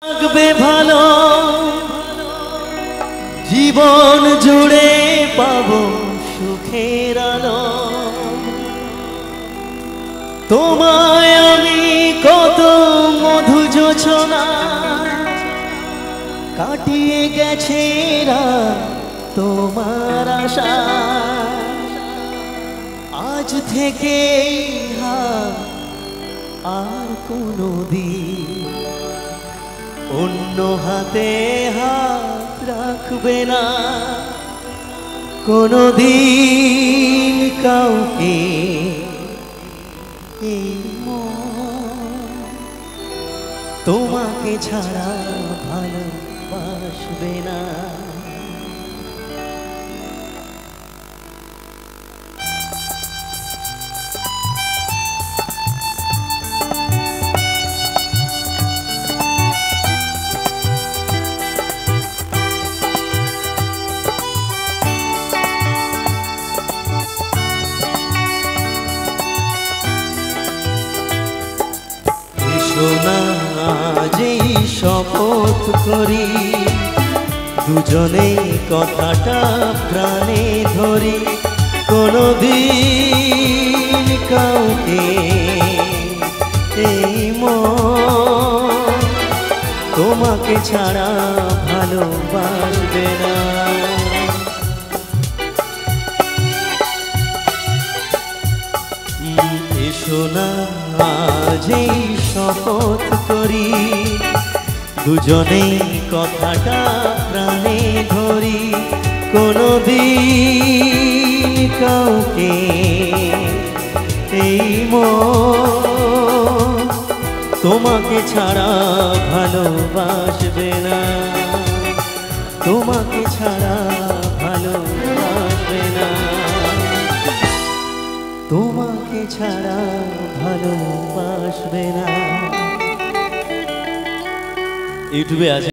থাকবে ভালো জীবন জুড়ে পাবো সুখের আলো। তোমায় আমি কত মধু যোছনা কাটিয়ে গেছে তোমার আশা। আজ থেকে আর কোনো দিন অন্য হাতে হাত রাখবে না। কোনো দিন কাউকে এই তোমাকে ছাড়া ভালোবাসবে না। সোনা যেই শপথ করি দুজনে কথাটা প্রাণে ধরি। কোনদিন কাউকে এই মন তোমাকে ছাড়া ভালোবাসবে না। সোনা যেই শপথ করি দুজনেই কথাটা প্রাণে ধরি। কোনদিন কাউকে এই মন তোমাকে ছাড়া ভালোবাসবে না। তোমাকে ছাড়া ভালোবাসবে না। তোমাকে ছাড়া ভালোবাসবে না। ইউটিউবে আছে।